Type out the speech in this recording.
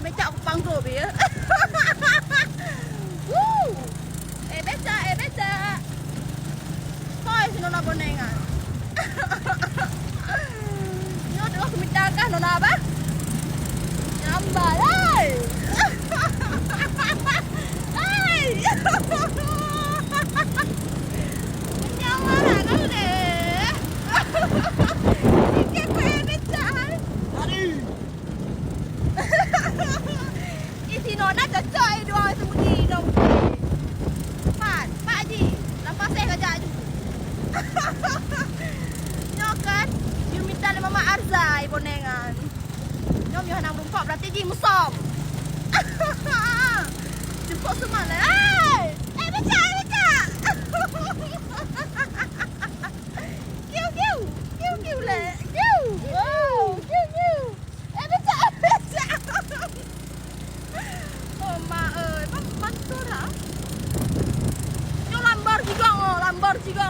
meja aku panggung ya. Beca. Koi si nona bonengan. Nyo tu aku minta kah nona apa? Nyambal, ay. Ay. Nyambal lah kau deh. Ini apa beca? Aduh. Isi nona cocok dua sembunyi dong. Pak Haji, lepas saya kerja je. Nyo kan, you minta le Mama Arzai bonengan. Nyo yo nak rumpak berarti ji musom. Jemput semua lah. Beca. Kiu le. Kiu. Wow, kiu. Beca. Oh mak ơi, betul dah. Lambar juga.